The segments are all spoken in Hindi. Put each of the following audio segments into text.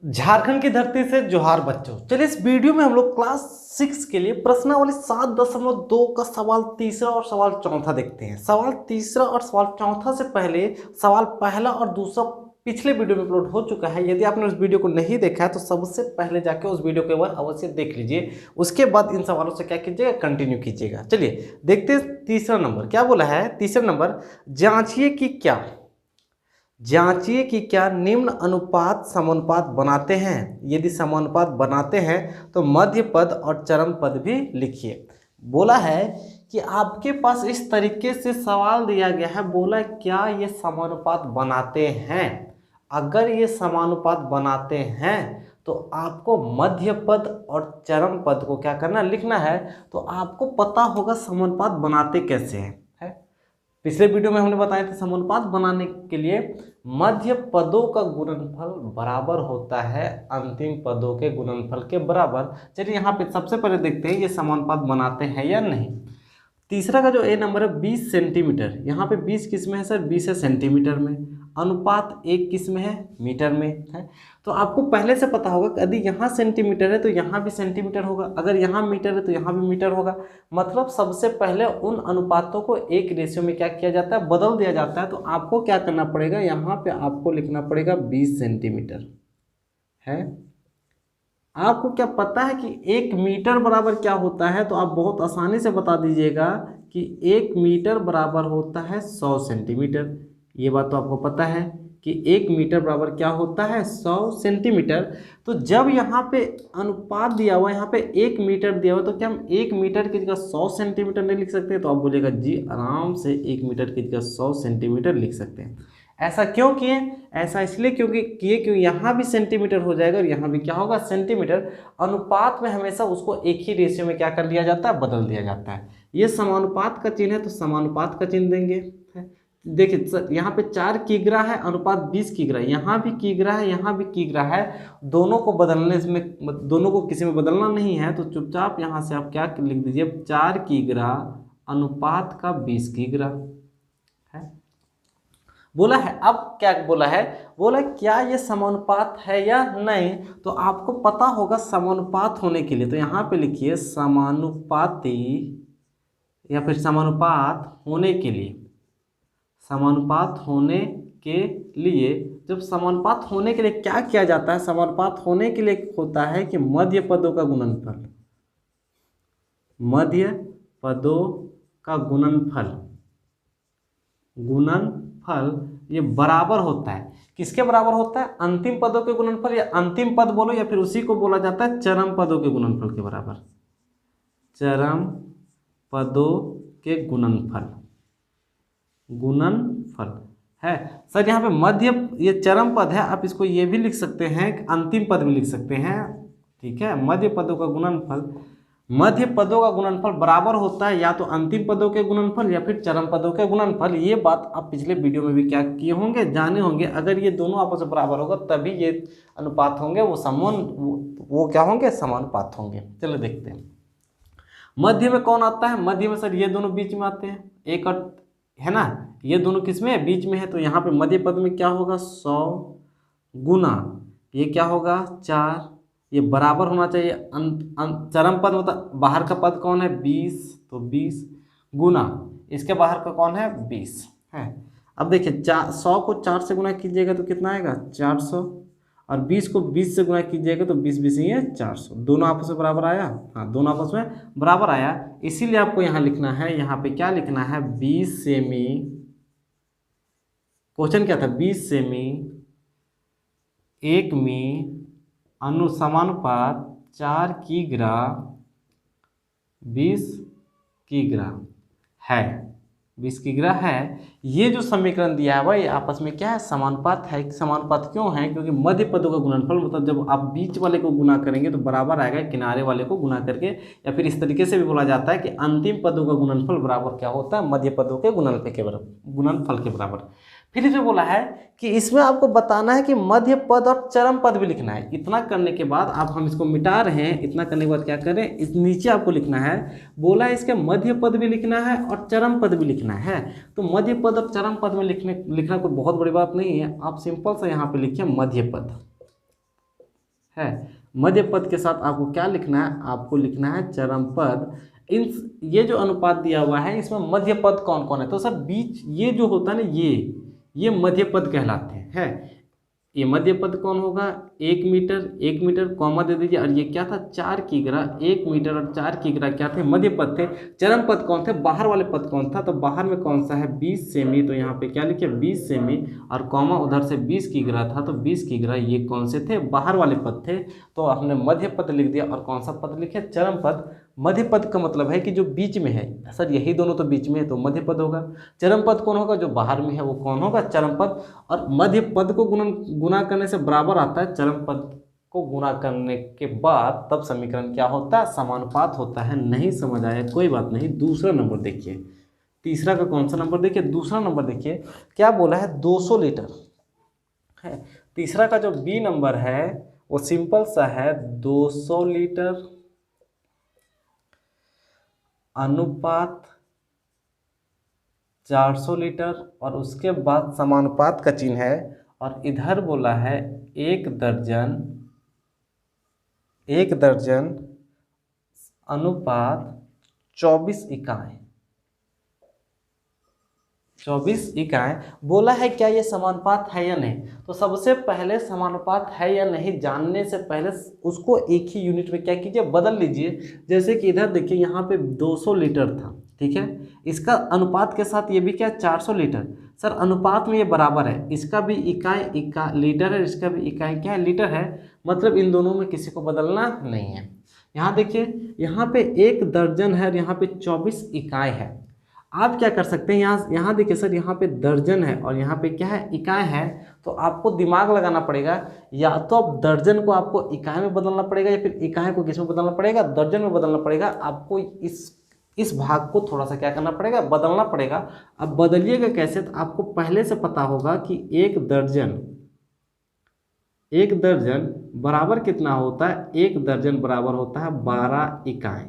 झारखंड की धरती से जोहार बच्चों। चलिए इस वीडियो में हम लोग क्लास 6 के लिए प्रश्नावली 7.2 का सवाल तीसरा और सवाल चौथा देखते हैं। सवाल तीसरा और सवाल चौथा से पहले सवाल पहला और दूसरा पिछले वीडियो में अपलोड हो चुका है। यदि आपने उस वीडियो को नहीं देखा है तो सबसे पहले जाके उस वीडियो को एक बार अवश्य देख लीजिए। उसके बाद इन सवालों से क्या कीजिएगा, कंटिन्यू कीजिएगा। चलिए देखते हैं तीसरा नंबर क्या बोला है। तीसरा नंबर, जांचिए कि क्या निम्न अनुपात समानुपात बनाते हैं। यदि समानुपात बनाते हैं तो मध्य पद और चरम पद भी लिखिए। बोला है कि आपके पास इस तरीके से सवाल दिया गया है, बोला क्या ये समानुपात बनाते हैं। अगर ये समानुपात बनाते हैं तो आपको मध्य पद और चरम पद को क्या करना, लिखना है। तो आपको पता होगा समानुपात बनाते कैसे हैं। पिछले वीडियो में हमने बताया था समानुपात बनाने के लिए मध्य पदों का गुणनफल बराबर होता है अंतिम पदों के गुणनफल के बराबर। चलिए यहाँ पे सबसे पहले देखते हैं ये समानुपात बनाते हैं या नहीं। तीसरा का जो ए नंबर है 20 सेंटीमीटर, यहाँ पे 20 किस में है सर, 20 है सेंटीमीटर में। अनुपात 1 किस में है, मीटर में है। तो आपको पहले से पता होगा कि यदि यहाँ सेंटीमीटर है तो यहाँ भी सेंटीमीटर होगा, अगर यहाँ मीटर है तो यहाँ भी मीटर होगा। मतलब सबसे पहले उन अनुपातों को एक रेशियो में क्या किया जाता है, बदल दिया जाता है। तो आपको क्या करना पड़ेगा, यहाँ पे आपको लिखना पड़ेगा 20 सेंटीमीटर है। आपको क्या पता है कि 1 मीटर बराबर क्या होता है, तो आप बहुत आसानी से बता दीजिएगा कि 1 मीटर बराबर होता है 100 सेंटीमीटर। ये बात तो आपको पता है कि 1 मीटर बराबर क्या होता है, 100 सेंटीमीटर। तो जब यहाँ पे अनुपात दिया हुआ, यहाँ पे 1 मीटर दिया हुआ, तो क्या हम 1 मीटर की जगह 100 सेंटीमीटर नहीं लिख सकते। तो आप बोलेगा जी आराम से 1 मीटर की जगह 100 सेंटीमीटर लिख सकते हैं। ऐसा क्यों किए, ऐसा इसलिए क्योंकि यहाँ भी सेंटीमीटर हो जाएगा और यहाँ भी क्या होगा, सेंटीमीटर। अनुपात में हमेशा उसको एक ही रेशियो में क्या कर दिया जाता है, बदल दिया जाता है। ये समानुपात का चिन्ह है तो समानुपात का चिन्ह देंगे। देखिए यहाँ पे 4 किग्रा है, अनुपात 20 किग्रा, यहाँ भी किग्रा है, यहाँ भी किग्रा है। दोनों को बदलने में, दोनों को किसी में बदलना नहीं है, तो चुपचाप यहाँ से आप क्या लिख दीजिए, 4 किग्रा अनुपात का 20 किग्रा है। बोला है, अब क्या बोला है, बोला क्या ये समानुपात है या नहीं। तो आपको पता होगा समानुपात होने के लिए, तो यहाँ पे लिखिए समानुपाती या फिर समानुपात होने के लिए। समानुपात होने के लिए, जब समानुपात होने के लिए क्या किया जाता है, समानुपात होने के लिए होता है कि मध्य पदों का गुणनफल, मध्य पदों का गुणनफल ये बराबर होता है, किसके बराबर होता है, अंतिम पदों के गुणनफल, या अंतिम पद बोलो या फिर उसी को बोला जाता है चरम पदों के गुणनफल के बराबर। चरम पदों के गुणनफल है सर। यहाँ पे मध्य, ये चरम पद है, आप इसको ये भी लिख सकते हैं, अंतिम पद भी लिख सकते हैं, ठीक है। मध्य पदों का गुणनफल बराबर होता है या तो अंतिम पदों के गुणनफल या फिर चरम पदों के गुणनफल। ये बात आप पिछले वीडियो में भी क्या किए होंगे, जाने होंगे। अगर ये दोनों आपस में बराबर होगा तभी ये अनुपात होंगे, वो क्या होंगे, समानुपात होंगे। चलो देखते हैं मध्य में कौन आता है। मध्य में सर ये दोनों बीच में आते हैं, एक और है ना, ये दोनों किस में, बीच में है। तो यहाँ पे मध्य पद में क्या होगा, 100 गुना ये क्या होगा 4, ये बराबर होना चाहिए। चरम पद मतलब बाहर का पद कौन है, 20, तो 20 गुना इसके बाहर का कौन है, 20 है। अब देखिए 100 को 4 से गुना कीजिएगा तो कितना आएगा, 400, और 20 को 20 से गुना कीजिएगा तो 20 ही है 400। दोनों आपस में बराबर आया, हाँ दोनों आपस में बराबर आया। इसीलिए आपको यहाँ लिखना है, यहाँ पे क्या लिखना है, 20 सेमी, क्वेश्चन क्या था, 20 सेमी 1 मी अनुसमानुपात 4 किग्रा 20 किग्रा है, 20 किग्रा है। ये जो समीकरण दिया है वह आपस में क्या है, समानुपात है। समानुपात क्यों है, क्योंकि मध्य पदों का गुणनफल मतलब जब आप बीच वाले को गुना करेंगे तो बराबर आएगा किनारे वाले को गुना करके। या फिर इस तरीके से भी बोला जाता है कि अंतिम पदों का गुणनफल बराबर क्या होता है, मध्य पदों के गुणनफल के बराबर। फिर इसमें बोला है कि इसमें आपको बताना है कि मध्य पद और चरम पद भी लिखना है। इतना करने के बाद आप, हम इसको मिटा रहे हैं, इतना करने के बाद क्या करें, इस नीचे आपको लिखना है, बोला है इसके मध्य पद भी लिखना है और चरम पद भी लिखना है। तो मध्य पद और चरम पद में लिखना कोई बहुत बड़ी बात नहीं है। आप सिंपल सा यहाँ पे लिखिए मध्य पद, है। मध्य पद के साथ आपको क्या लिखना है, आपको लिखना है चरम पद। इन ये जो अनुपात दिया हुआ है इसमें मध्य पद कौन कौन है, तो सर बीच ये जो होता है ना ये मध्य पद कहलाते हैं है। ये मध्य पद कौन होगा, 1 मीटर कॉमा दे दीजिए, और ये क्या था 4 किग्रा, 1 मीटर और 4 किग्रा क्या थे, मध्य पद थे। चरम पद कौन थे, बाहर वाले पद कौन था, तो बाहर में कौन सा है 20 सेमी, तो यहाँ पे क्या लिखे 20 सेमी, और कॉमा उधर से 20 किग्रा था, तो 20 किग्रा ये कौन से थे, बाहर वाले पद थे। तो आपने मध्य पद लिख दिया, और कौन सा पद लिखे, चरम पद। मध्य पद का मतलब है कि जो बीच में है, सर यही दोनों तो बीच में है तो मध्य पद होगा। चरम पद कौन होगा, जो बाहर में है वो कौन होगा, चरम पद। और मध्य पद को गुना करने से बराबर आता है चरम पद को गुना करने के बाद, तब समीकरण क्या होता है, समानुपात होता है। नहीं समझ आया कोई बात नहीं। दूसरा नंबर देखिए, तीसरा का कौन सा नंबर देखिए, दूसरा नंबर देखिए क्या बोला है, 200 लीटर है। तीसरा का जो बी नंबर है वो सिंपल सा है, 200 लीटर अनुपात 400 लीटर, और उसके बाद समानुपात का चिन्ह है, और इधर बोला है 1 दर्जन अनुपात 24 इकाई। 24 इकाई बोला है, क्या ये समानुपात है या नहीं। तो सबसे पहले समानुपात है या नहीं जानने से पहले उसको एक ही यूनिट में क्या कीजिए, बदल लीजिए। जैसे कि इधर देखिए यहाँ पे 200 लीटर था, ठीक है, इसका अनुपात के साथ ये भी क्या 400 लीटर। सर अनुपात में ये बराबर है, इसका भी इकाई लीटर है, इसका भी इकाई क्या है, लीटर है। मतलब इन दोनों में किसी को बदलना नहीं है। यहाँ देखिए, यहाँ पे 1 दर्जन है और यहाँ पे 24 इकाई है। आप क्या कर सकते हैं, यहाँ देखिए सर, यहाँ पे दर्जन है और यहाँ पे क्या है, इकाई है। तो आपको दिमाग लगाना पड़ेगा, या तो आप दर्जन को आपको इकाई में बदलना पड़ेगा, या फिर इकाई को किस में बदलना पड़ेगा, दर्जन में बदलना पड़ेगा। आपको इस भाग को थोड़ा सा क्या करना पड़ेगा, बदलना पड़ेगा। अब बदलिएगा कैसे, तो आपको पहले से पता होगा कि एक दर्जन बराबर कितना होता है, 1 दर्जन बराबर होता है 12 इकाई।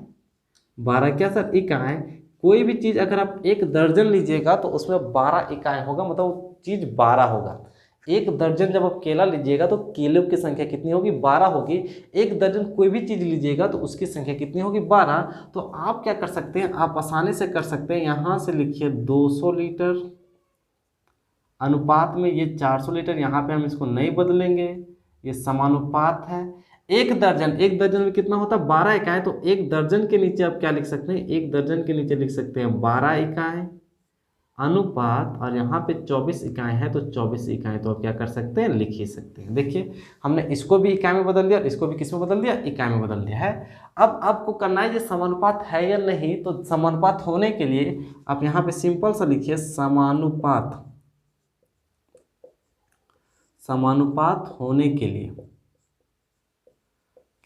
12 क्या सर, इकाई। कोई भी चीज़ अगर आप 1 दर्जन लीजिएगा तो उसमें 12 इकाई होगा, मतलब वो चीज़ 12 होगा। 1 दर्जन जब आप केला लीजिएगा तो केलों की संख्या कितनी होगी, 12 होगी। 1 दर्जन कोई भी चीज़ लीजिएगा तो उसकी संख्या कितनी होगी, 12। तो आप क्या कर सकते हैं, आप आसानी से कर सकते हैं, यहाँ से लिखिए 200 लीटर अनुपात में ये 400 लीटर, यहाँ पे हम इसको नहीं बदलेंगे, ये समानुपात है। 1 दर्जन में कितना होता है, 12 इकाई। तो 1 दर्जन के नीचे आप क्या लिख सकते हैं, 1 दर्जन के नीचे लिख सकते हैं 12 इकाई अनुपात, और यहाँ पे 24 इकाई है तो 24 इकाई। तो आप क्या कर सकते हैं, लिख ही सकते हैं। देखिए हमने इसको भी इकाई में बदल दिया और इसको भी किस में बदल दिया, इकाई में बदल दिया है। अब आपको करना है ये समानुपात है या नहीं। तो समानुपात होने के लिए आप यहाँ पे सिंपल सा लिखिए, समानुपात होने के लिए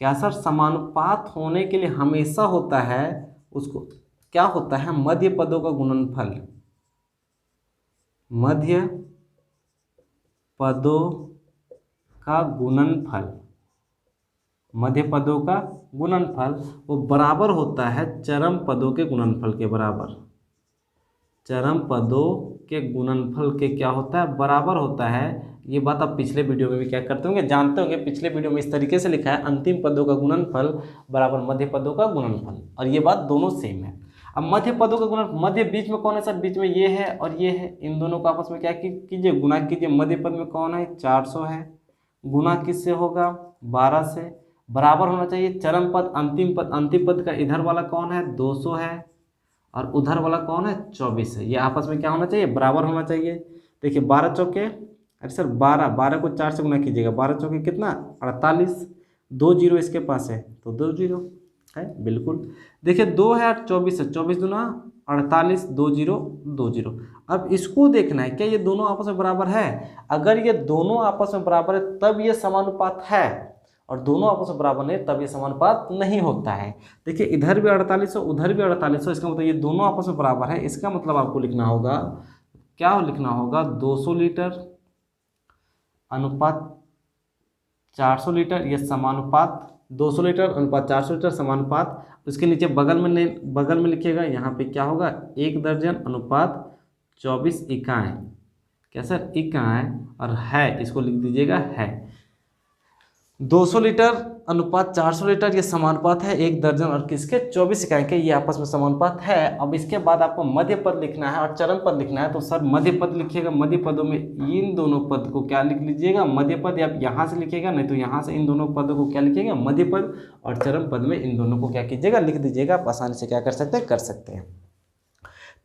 क्या सर, समानुपात होने के लिए हमेशा होता है, उसको क्या होता है, मध्य पदों का गुणनफल। मध्य पदों का गुणनफल वो बराबर होता है चरम पदों के गुणनफल के बराबर। चरम पदों के गुणनफल के क्या होता है, बराबर होता है। ये बात आप पिछले वीडियो में भी क्या करते होंगे, जानते होंगे। पिछले वीडियो में इस तरीके से लिखा है, अंतिम पदों का गुणनफल बराबर मध्य पदों का गुणनफल, और ये बात दोनों सेम है। अब मध्य पदों का गुणनफल, मध्य बीच में कौन है सर, बीच में ये है और ये है, इन दोनों को आपस में क्या कीजिए, गुना कीजिए। मध्य पद में कौन है, 400 है, गुना किससे होगा, 12 से, बराबर होना चाहिए चरम पद अंतिम पद का इधर वाला कौन है, 200 है, और उधर वाला कौन है, 24 है। ये आपस में क्या होना चाहिए, बराबर होना चाहिए। देखिए 12 चौके, अरे सर 12 को 4 से गुना कीजिएगा, 12 चौके कितना, 48, 2 जीरो इसके पास है तो 2 जीरो है, बिल्कुल। देखिए 2 है और 24 है, 24 दूना 48, 2 जीरो 2 जीरो। अब इसको देखना है, क्या ये दोनों आपस में बराबर है। अगर ये दोनों आपस में बराबर है तब ये समानुपात है, और दोनों आपस में बराबर नहीं तब ये समानुपात नहीं होता है। देखिए इधर भी 48 है, उधर भी 48 है, इसका मतलब ये दोनों आपस में बराबर है। इसका मतलब आपको लिखना होगा, क्या लिखना होगा, 200 लीटर अनुपात 400 लीटर, ये समानुपात 200 लीटर अनुपात 400 लीटर समानुपात। उसके नीचे बगल में लिखिएगा, यहाँ पे क्या होगा, 1 दर्जन अनुपात 24 इकाई। क्या सर, इकाई, और है इसको लिख दीजिएगा है। 200 लीटर अनुपात 400 लीटर, ये समानुपात है 1 दर्जन और किसके 24 इकाई के, ये आपस में समानुपात है। अब इसके बाद आपको मध्य पद लिखना है और चरम पद लिखना है। तो सर मध्य पद लिखिएगा, मध्य पदों में इन दोनों पद को क्या लिख लीजिएगा, मध्य पद, या यहाँ से लिखिएगा, नहीं तो यहाँ से इन दोनों पदों को क्या लिखिएगा, मध्य पद, और चरम पद में इन दोनों को क्या कीजिएगा, लिख दीजिएगा। आप आसानी से क्या कर सकते हैं, कर सकते हैं।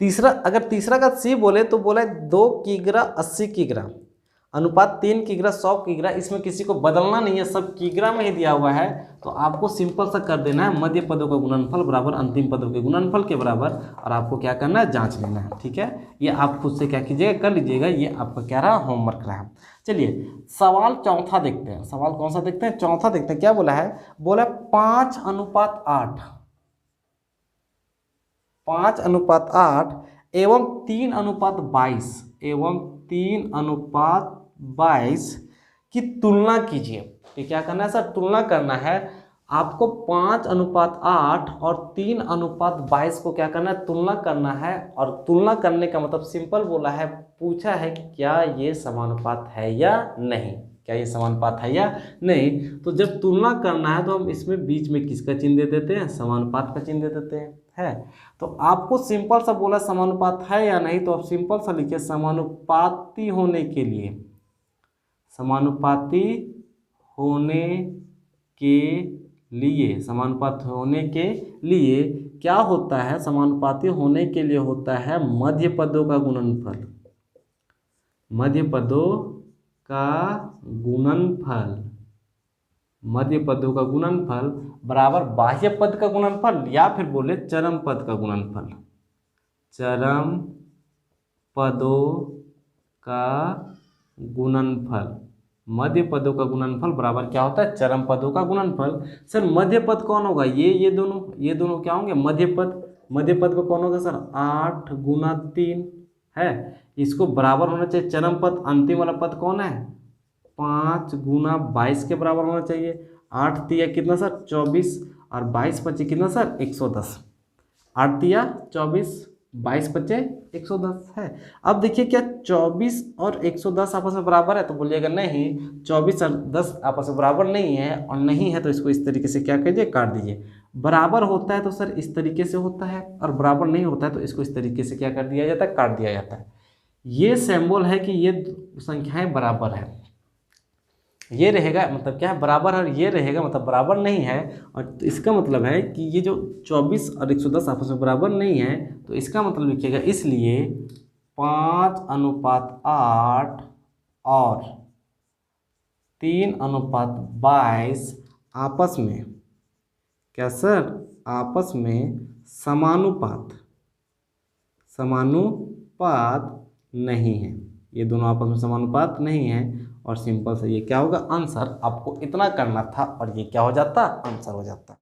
तीसरा, अगर तीसरा का सी बोले तो बोला 2 किग्रा 80 किग्रा अनुपात 3 किग्रा 100 किग्रा, इसमें किसी को बदलना नहीं है, सब किग्रा में ही दिया हुआ है। तो आपको सिंपल सा कर देना है, मध्य पदों का गुणनफल बराबर अंतिम पदों के गुणनफल के बराबर, और आपको क्या करना है, जांच लेना है। ठीक है, ये आप खुद से क्या कीजिएगा, कर लीजिएगा, ये आपका क्या रहा, होमवर्क रहा। चलिए सवाल चौथा देखते हैं। सवाल कौन सा देखते हैं, चौथा देखते हैं। क्या बोला है, बोला 5:8, 5:8 एवं 3:22 एवं 3:22 की तुलना कीजिए। तो क्या करना है सर, तुलना करना है आपको। 5:8 और 3:22 को क्या करना है, तुलना करना है। और तुलना करने का मतलब सिंपल बोला है, पूछा है कि क्या ये समानुपात है या नहीं, क्या ये समानुपात है या नहीं। तो जब तुलना करना है तो हम इसमें बीच में किसका चिन्ह दे देते हैं, समानुपात का चिन्ह दे देते हैं, है। तो आपको सिंपल सा बोला समानुपात है या नहीं, तो आप सिंपल सा लिखिए, समानुपाती होने के लिए, समानुपाती होने के लिए, समानुपात होने के लिए क्या होता है, समानुपाती होने के लिए होता है मध्य पदों का गुणनफल, मध्य पदों का गुणनफल, मध्य पदों का गुणनफल बराबर बाह्य पद का गुणनफल, या फिर बोले चरम पद का गुणनफल, चरम पदों का गुणनफल, मध्य पदों का गुणनफल बराबर क्या होता है, चरम पदों का गुणनफल। सर मध्य पद कौन होगा, ये दोनों क्या होंगे, मध्य पद। मध्य पद को कौन होगा सर, 8 गुना 3 है, इसको बराबर होना चाहिए चरम पद। अंतिम वाला पद कौन है, 5 गुना 22 के बराबर होना चाहिए। 8 तिया कितना सर, 24, और 22 पचे कितना सर, 110। 8 तिया 24, 22 पचे 110 है। अब देखिए क्या 24 और 110 आपस में बराबर है, तो बोलिएगा नहीं, 24 और 10 आपस में बराबर नहीं है, और नहीं है तो इसको इस तरीके से क्या कीजिए, काट दीजिए। बराबर होता है तो सर इस तरीके से होता है, और बराबर नहीं होता है तो इसको इस तरीके से क्या कर दिया जाता है, काट दिया जाता है। ये सिंबल है कि ये संख्याएं बराबर है, ये रहेगा मतलब क्या है, बराबर है, और ये रहेगा मतलब बराबर नहीं है। और इसका मतलब है कि ये जो 24 और 110 आपस में बराबर नहीं है, तो इसका मतलब लिखिएगा, इसलिए 5:8 और 3:22 आपस में क्या सर, आपस में समानुपात नहीं है, ये दोनों आपस में समानुपात नहीं है। और सिंपल से ये क्या होगा, आंसर। आपको इतना करना था और ये क्या हो जाता, आंसर हो जाता।